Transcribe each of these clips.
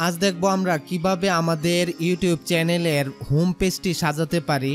আজ দেখবো আমরা কিভাবে আমাদের ইউটিউব চ্যানেলের হোম পেজটি সাজাতে পারি।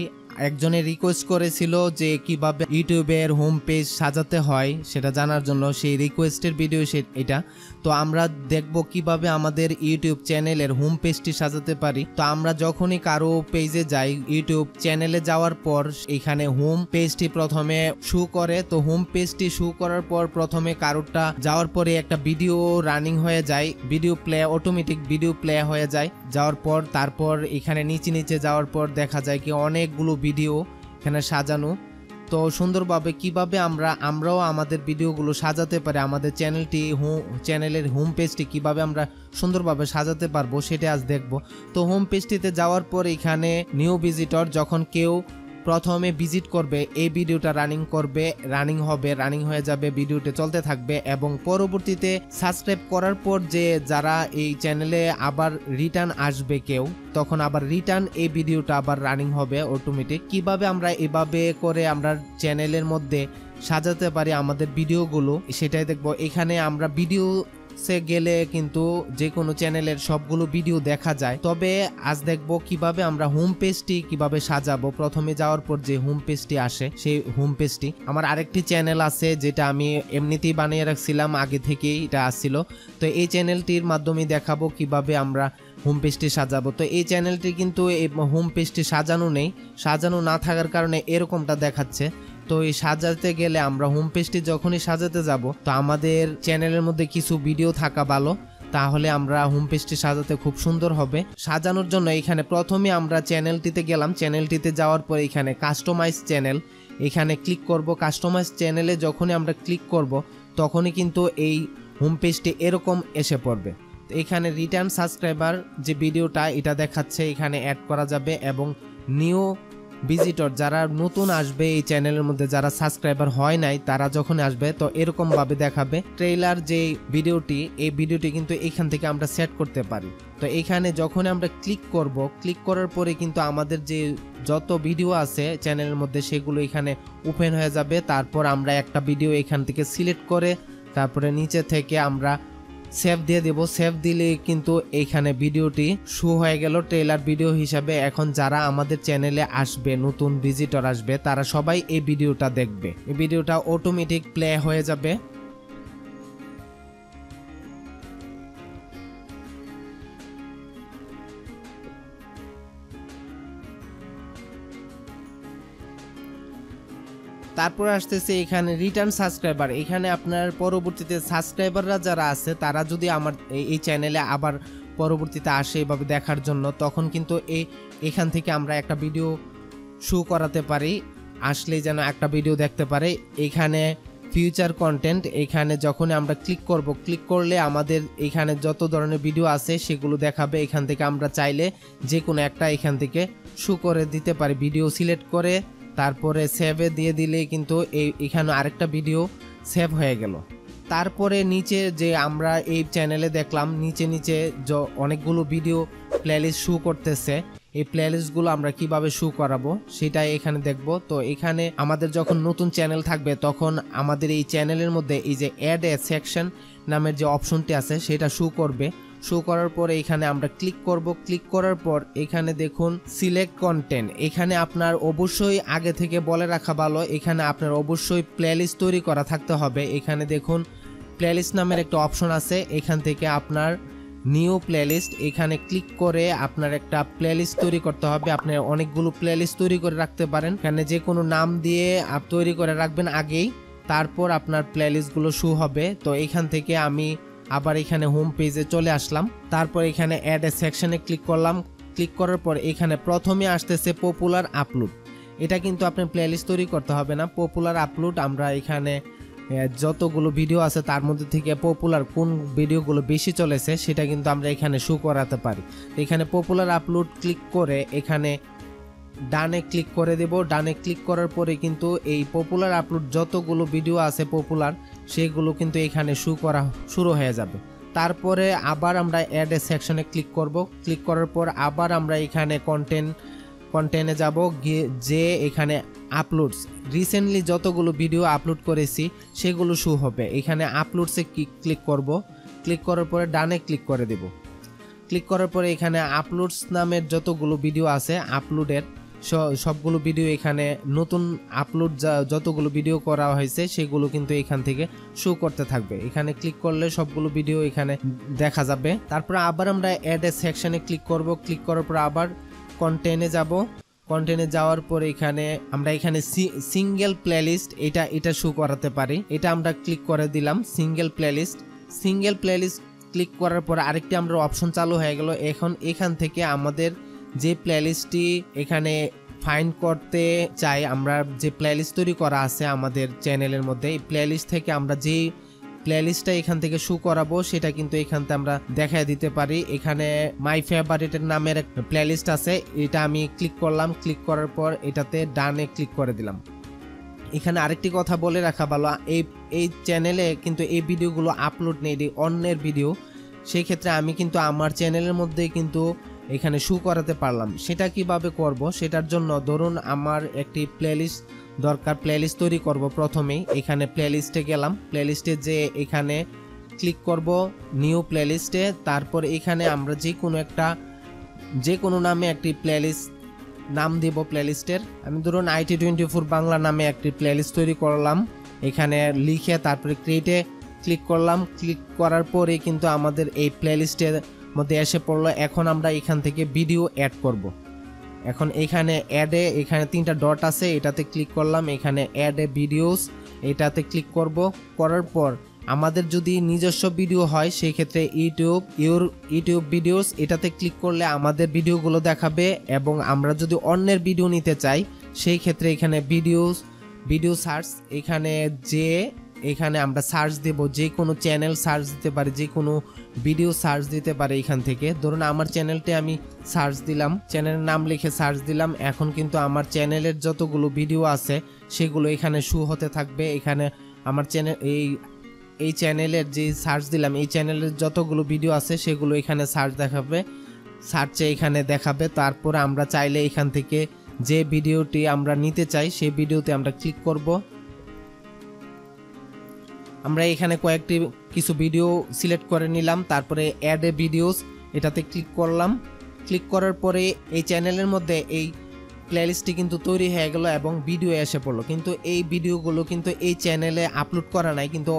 একজনে রিকোয়েস্ট করেছিল যে কিভাবে ইউটিউবের হোম পেজ সাজাতে হয় সেটা জানার জন্য, সেই রিকোয়েস্টের ভিডিও এটা। তো আমরা দেখব কিভাবে আমাদের ইউটিউব চ্যানেলের হোম পেজটি সাজাতে পারি। তো আমরা যখনই কারো পেজে যাই, ইউটিউব চ্যানেলে যাওয়ার পর এখানে হোম পেজটি প্রথমে শো করে। তো হোম পেজটি শো করার পর প্রথমে কারোরটা যাওয়ার পরে একটা ভিডিও রানিং হয়ে যায়, video play, automatic video play হয়ে যায়। যাওয়ার পর তারপর এখানে নিচে যাওয়ার পর দেখা যায় কি অনেকগুলো ভিডিও এখানে সাজানো। তো সুন্দরভাবে কিভাবে আমরাও আমাদের ভিডিওগুলো সাজাতে পারি, আমাদের চ্যানেলের হোম পেজটি কিভাবে আমরা সুন্দরভাবে সাজাতে পারবো সেটা আজ দেখব। তো হোম পেজটিতে যাওয়ার পর এখানে নিউ ভিজিটর, যখন কেউ প্রথমে ভিজিট করবে এই ভিডিওটা রানিং হয়ে যাবে, ভিডিওটা চলতে থাকবে এবং পরবর্তীতে সাবস্ক্রাইব করার পর যে যারা এই চ্যানেলে আবার রিটার্ন আসবে কেউ, তখন আবার রিটার্ন এই ভিডিওটা আবার রানিং হবে অটোমেটিক। কিভাবে আমরা এভাবে করে আমরা চ্যানেলের মধ্যে সাজাতে পারি আমাদের ভিডিওগুলো সেটাই দেখব। এখানে আমরা ভিডিও গেলে কিন্তু যে কোনো চ্যানেলের সবগুলো ভিডিও দেখা যায়, তবে আজ দেখব কিভাবে আমরা হোম পেজটি কিভাবে সাজাবো। প্রথমে যাওয়ার পর যে হোম পেজটি আসে, সেই হোম পেজটি আমার আরেকটি চ্যানেল আছে যেটা আমি এমনিতেই বানিয়ে রাখছিলাম, আগে থেকেই এটা আসছিল। তো এই চ্যানেলটির মাধ্যমে দেখাবো কিভাবে আমরা হোম পেজটি সাজাবো। তো এই চ্যানেলটি কিন্তু এই হোম পেজটি সাজানো না থাকার কারণে এরকমটা দেখাচ্ছে। তো এই সাজাতে গেলে আমরা হোম পেজটি যখনই সাজাতে যাব, তো আমাদের চ্যানেলের মধ্যে কিছু ভিডিও থাকা ভালো, তাহলে আমরা হোম পেজটি সাজাতে খুব সুন্দর হবে। সাজানোর জন্য এখানে প্রথমে আমরা চ্যানেলটিতে গেলাম, চ্যানেলটিতে যাওয়ার পর এখানে কাস্টমাইজ চ্যানেল, এখানে ক্লিক করব। কাস্টমাইজ চ্যানেলে যখনই আমরা ক্লিক করব তখনই কিন্তু এই হোম পেজটি এরকম এসে পড়বে। এখানে রিটার্ন সাবস্ক্রাইবার যে ভিডিওটা এটা দেখাচ্ছে, এখানে অ্যাড করা যাবে এবং নিউ ভিজিটর যারা নতুন আসবে এই চ্যানেলের মধ্যে, যারা সাবস্ক্রাইবার হয় নাই তারা যখন আসবে তো এরকম ভাবে দেখাবে। ট্রেইলার যে ভিডিওটি, এই ভিডিওটি কিন্তু এখান থেকে আমরা সেট করতে পারি। তো এখানে যখন আমরা ক্লিক করার পরে কিন্তু আমাদের যে যত ভিডিও আছে চ্যানেলের মধ্যে সেগুলো এখানে ওপেন হয়ে যাবে। তারপর আমরা একটা ভিডিও এখান থেকে সিলেক্ট করে তারপরে নিচে থেকে আমরা সেভ দিয়ে দেব। সেভ দিলে কিন্তু এইখানে ভিডিওটি শো হয়ে গেল ট্রেলার ভিডিও হিসাবে। এখন যারা আমাদের চ্যানেলে আসবে, নতুন ভিজিটর আসবে, তারা সবাই এই ভিডিওটা দেখবে, এই ভিডিওটা অটোমেটিক প্লে হয়ে যাবে। তারপর আসতেছে এখানে রিটার্ন সাবস্ক্রাইবার। এখানে আপনার পরবর্তীতে সাবস্ক্রাইবাররা যারা আছে তারা যদি আমার এই চ্যানেলে আবার পরবর্তীতে আসে এভাবে দেখার জন্য, তখন কিন্তু এখান থেকে আমরা একটা ভিডিও শো করাতে পারি, আসলেই যেন একটা ভিডিও দেখতে পারে। এখানে ফিউচার কন্টেন্ট, এখানে যখন আমরা ক্লিক করলে আমাদের এখানে যত ধরনের ভিডিও আছে সেগুলো দেখাবে। এখান থেকে আমরা চাইলে যে কোনো একটা এখান থেকে শো করে দিতে পারি, ভিডিও সিলেক্ট করে তারপরে সেভে দিয়ে দিলে কিন্তু এখানে আরেকটা ভিডিও সেভ হয়ে গেল। তারপরে নিচে যে আমরা এই চ্যানেলে দেখলাম নিচে অনেকগুলো ভিডিও প্লেলিস্ট শো করতেছে, এই প্লেলিস্টগুলো আমরা কিভাবে শো করাবো সেটাই এখানে দেখব। তো এখানে আমাদের যখন নতুন চ্যানেল থাকবে তখন আমাদের এই চ্যানেলের মধ্যে এই যে অ্যাড এ সেকশন নামের যে অপশনটি আছে সেটা শো করবে। শো করার পরে এখানে আমরা ক্লিক করার পর এখানে দেখুন সিলেক্ট কন্টেন্ট। এখানে আপনার অবশ্যই আগে থেকে বলে রাখা ভালো, এখানে আপনার অবশ্যই প্লেলিস্ট তৈরি করা থাকতে হবে। এখানে দেখুন প্লেলিস্ট নামের একটা অপশন আছে, এখান থেকে আপনার নিউ প্লেলিস্ট, এখানে ক্লিক করে আপনার একটা প্লেলিস্ট তৈরি করতে হবে। আপনি অনেকগুলো প্লেলিস্ট তৈরি করে রাখতে পারেন, এখানে যে কোনো নাম দিয়ে তৈরি করে রাখবেন আগেই, তারপর আপনার প্লেলিস্টগুলো শো হবে। তো এখান থেকে আমি আবার এখানে হোম পেজে চলে আসলাম। তারপর এখানে অ্যাড এ সেকশনে ক্লিক করার পর এখানে প্রথমে আসতেছে পপুলার আপলোড। এটা কিন্তু আপনার প্লেলিস্ট তৈরি করতে হবে না, পপুলার আপলোড। আমরা এখানে যতগুলো ভিডিও আছে তার মধ্যে থেকে পপুলার কোন ভিডিওগুলো বেশি চলেছে সেটা কিন্তু আমরা এখানে শো করাতে পারি। এখানে পপুলার আপলোড ক্লিক করে এখানে ডানে ক্লিক করে দেব। ডানে ক্লিক করার পরে কিন্তু এই পপুলার আপলোড যতগুলো ভিডিও আছে পপুলার, সেগুলো কিন্তু এখানে শো করা শুরু হয়ে যাবে। তারপরে আবার আমরা অ্যাড এ সেকশনে ক্লিক করার পর আবার আমরা এখানে কন্টেন্টে যাব, যে এখানে আপলোডস রিসেন্টলি যতগুলো ভিডিও আপলোড করেছি সেগুলো শো হবে। এখানে আপলোডসে ক্লিক করার পরে ডানে ক্লিক করে দেব। ক্লিক করার পরে এখানে আপলোডস নামের যতগুলো ভিডিও আছে আপলোডের সবগুলো ভিডিও এখানে নতুন আপলোড যতগুলো ভিডিও করা হয়েছে সেগুলো কিন্তু এখান থেকে শো করতে থাকবে। এখানে ক্লিক করলে সবগুলো ভিডিও এখানে দেখা যাবে। তারপর আবার আমরা অ্যাড এ সেকশনে ক্লিক করব। ক্লিক করার পর আবার কন্টেন্টে যাব। কন্টেন্টে যাওয়ার পর এখানে আমরা এখানে সিঙ্গেল প্লেলিস্ট এটা শো করাতে পারি। এটা আমরা ক্লিক করে দিলাম সিঙ্গেল প্লেলিস্ট। ক্লিক করার পর আরেকটি আমরা অপশন চালু হয়ে গেল। এখন এখান থেকে আমাদের যে প্লেলিস্টটি এখানে ফাইন্ড করতে চাই, আমরা যে প্লেলিস্ট তৈরি করা আছে আমাদের চ্যানেলের মধ্যে, এই প্লেলিস্ট থেকে আমরা যেই প্লেলিস্টটা এখান থেকে শো করাবো সেটা কিন্তু এখান থেকে আমরা দেখায় দিতে পারি। এখানে মাই ফেভারিটের নামের এক প্লেলিস্ট আছে, এটা আমি ক্লিক করলাম। ক্লিক করার পর এটাতে ডানে ক্লিক করে দিলাম। এখানে আরেকটি কথা বলে রাখা ভালো, এই চ্যানেলে কিন্তু এই ভিডিওগুলো আপলোড নেই, অন্যের ভিডিও। সেই ক্ষেত্রে আমি কিন্তু আমার চ্যানেলের মধ্যে কিন্তু এখানে শো করাতে পারলাম। সেটা কিভাবে করব, সেটার জন্য ধরুন আমার একটি প্লেলিস্ট দরকার, প্লেলিস্ট তৈরি করব। প্রথমেই এখানে প্লেলিস্টে গেলাম, প্লেলিস্টে যে এখানে ক্লিক করব নিউ প্লেলিস্টে। তারপর এখানে আমরা যে কোনো নামে একটি প্লেলিস্ট নাম দিব প্লেলিস্টের। আমি ধরুন IT24 বাংলা নামে একটি প্লেলিস্ট তৈরি করলাম। এখানে লিখে তারপরে ক্রিয়েটে ক্লিক করলাম। ক্লিক করার পরে কিন্তু আমাদের এই প্লেলিস্টের মধ্যে এসে পড়লো। এখন আমরা এখান থেকে ভিডিও অ্যাড করব। এখন এখানে অ্যাডে এখানে 3টা ডট আছে, এটাতে ক্লিক করলাম। এখানে অ্যাড এ ভিডিওস এটাতে ক্লিক করব। করার পর আমাদের যদি নিজস্ব ভিডিও হয় সেই ক্ষেত্রে ইউটিউব ভিডিওস এটাতে ক্লিক করলে আমাদের ভিডিওগুলো দেখাবে। এবং আমরা যদি অন্যের ভিডিও নিতে চাই সেই ক্ষেত্রে এখানে ভিডিও সার্চ এখানে আমরা সার্চ দেব, যে কোনো চ্যানেল সার্চ দিতে পারি, যে কোনো ভিডিও সার্চ দিতে পারি এখান থেকে। ধরুন আমার চ্যানেলটি আমি সার্চ দিলাম, চ্যানেলের নাম লিখে সার্চ দিলাম। এখন কিন্তু আমার চ্যানেলের যতগুলো ভিডিও আছে সেগুলো এখানে শো হতে থাকবে। এখানে আমার চ্যানেল এই চ্যানেলের যে সার্চ দিলাম, এই চ্যানেলের যতগুলো ভিডিও আছে সেগুলো এখানে সার্চে এখানে দেখাবে। তারপর আমরা চাইলে এখান থেকে যে ভিডিওটি আমরা নিতে চাই সেই ভিডিওতে আমরা ক্লিক করব। আমরা এখানে কিছু ভিডিও সিলেক্ট করে নিলাম। তারপরে অ্যাড এ ভিডিওস এটাতে ক্লিক করলাম। ক্লিক করার পরে এই চ্যানেলের মধ্যে এই প্লেলিস্টটি কিন্তু তৈরি হয়ে গেল এবং ভিডিও এসে পড়লো। কিন্তু এই ভিডিওগুলো কিন্তু এই চ্যানেলে আপলোড করা নাই, কিন্তু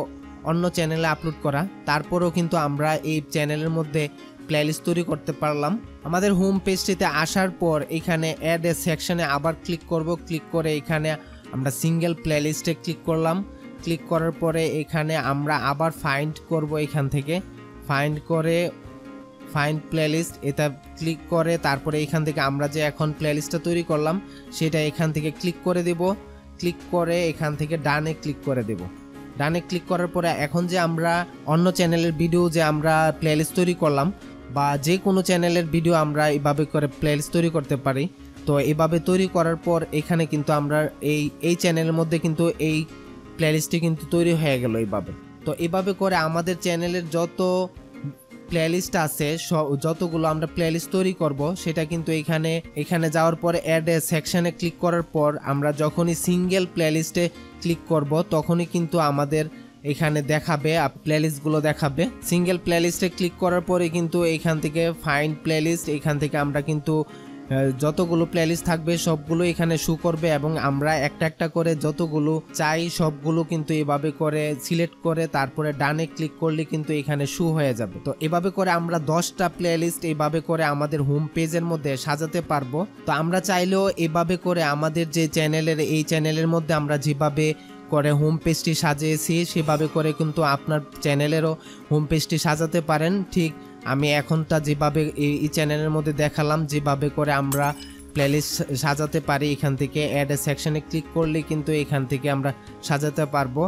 অন্য চ্যানেলে আপলোড করা। তারপরেও কিন্তু আমরা এই চ্যানেলের মধ্যে প্লেলিস্ট তৈরি করতে পারলাম। আমাদের হোম পেজটিতে আসার পর এখানে অ্যাড এ সেকশনে আবার ক্লিক করব। ক্লিক করে এখানে আমরা সিঙ্গেল প্লেলিস্টে ক্লিক করলাম। ক্লিক করার পরে এখানে আমরা আবার ফাইন্ড করব। এখান থেকে ফাইন্ড প্লেলিস্ট এটা ক্লিক করে তারপরে এখান থেকে আমরা যে এখন প্লেলিস্টটা তৈরি করলাম সেটা এখান থেকে ক্লিক করে দেব। ক্লিক করে এখান থেকে ডানে ক্লিক করে দেব। ডানে ক্লিক করার পরে এখন যে আমরা অন্য চ্যানেলের ভিডিও যে আমরা প্লেলিস্ট তৈরি করলাম, বা যে কোনো চ্যানেলের ভিডিও আমরা এইভাবে করে প্লেলিস্ট তৈরি করতে পারি। তো এইভাবে তৈরি করার পর এখানে কিন্তু আমরা এই চ্যানেলের মধ্যে কিন্তু এই প্লেলিস্টটি কিন্তু তৈরি হয়ে গেল এইভাবে। তো এইভাবে করে আমাদের চ্যানেলের যত প্লেলিস্ট আছে যতগুলো আমরা প্লেলিস্ট তৈরি করব সেটা কিন্তু এখানে যাওয়ার পরে অ্যাড এ সেকশনে ক্লিক করার পর আমরা যখনই সিঙ্গেল প্লেলিস্টে ক্লিক করব তখনই কিন্তু আমাদের এখানে দেখাবে প্লেলিস্টগুলো দেখাবে। সিঙ্গেল প্লেলিস্টে ক্লিক করার পরে কিন্তু এখান থেকে ফাইন্ড প্লেলিস্ট এখান থেকে আমরা কিন্তু যতগুলো প্লেলিস্ট থাকবে সবগুলো এখানে শো করবে এবং আমরা একটা একটা করে যতগুলো চাই সবগুলো কিন্তু এভাবে করে সিলেক্ট করে তারপরে ডানে ক্লিক করলে কিন্তু এখানে শো হয়ে যাবে। তো এভাবে করে আমরা 10টা প্লেলিস্ট এভাবে করে আমাদের হোম পেজের মধ্যে সাজাতে পারবো। তো আমরা চাইলেও এভাবে করে আমাদের যে এই চ্যানেলের মধ্যে আমরা যেভাবে করে হোম পেজটি সাজিয়েছি সেভাবে করে কিন্তু আপনার চ্যানেলেরও হোম পেজটি সাজাতে পারেন। ঠিক আমি এখনটা যেভাবে এই চ্যানেলের মধ্যে দেখালাম যেভাবে করে আমরা প্লেলিস্ট সাজাতে পারি, এখান থেকে অ্যাড এ সেকশনে ক্লিক করলে কিন্তু এখান থেকে আমরা সাজাতে পারবো।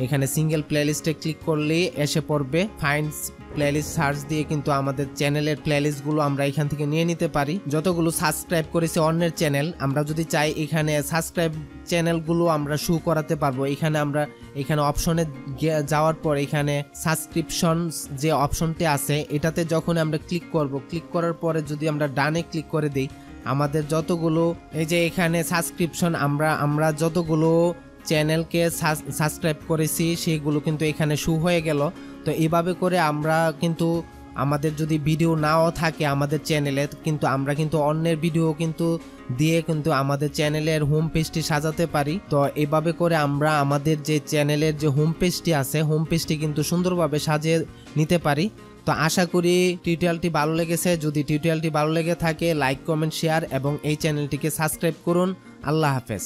এখানে সিঙ্গেল প্লেলিস্টে ক্লিক করলেই এসে পড়বে। ফাইন্ড প্লেলিস্ট সার্চ দিয়ে কিন্তু আমাদের চ্যানেলের প্লেলিস্টগুলো আমরা এখান থেকে নিয়ে নিতে পারি। যতগুলো সাবস্ক্রাইব করেছে অন্যের চ্যানেল আমরা যদি চাই এখানে সাবস্ক্রাইব চ্যানেলগুলো আমরা শো করাতে পারবো। এখানে অপশনে যাওয়ার পর এখানে সাবস্ক্রিপশন যে অপশনটি আছে এটাতে যখন আমরা ক্লিক করব, ক্লিক করার পরে যদি আমরা ডানে ক্লিক করে দিই আমাদের যতগুলো এই যে এখানে সাবস্ক্রিপশন আমরা যতগুলো চ্যানেলকে সাবস্ক্রাইব করেছি সেগুলো কিন্তু এখানে শো হয়ে গেল। তো এইভাবে করে আমরা কিন্তু আমাদের যদি ভিডিও নাও থাকে আমাদের চ্যানেলে, কিন্তু আমরা কিন্তু অন্যের ভিডিও কিন্তু দিয়ে কিন্তু আমাদের চ্যানেলের হোম পেজটি সাজাতে পারি। তো এভাবে করে আমরা আমাদের যে চ্যানেলের যে হোম পেজটি আছে হোম পেজটি কিন্তু সুন্দরভাবে সাজিয়ে নিতে পারি। তো আশা করি টিউটোরিয়ালটি ভালো লেগেছে। যদি টিউটোরিয়ালটি ভালো লেগে থাকে লাইক কমেন্ট শেয়ার এবং এই চ্যানেলটিকে সাবস্ক্রাইব করুন। আল্লাহ হাফেজ।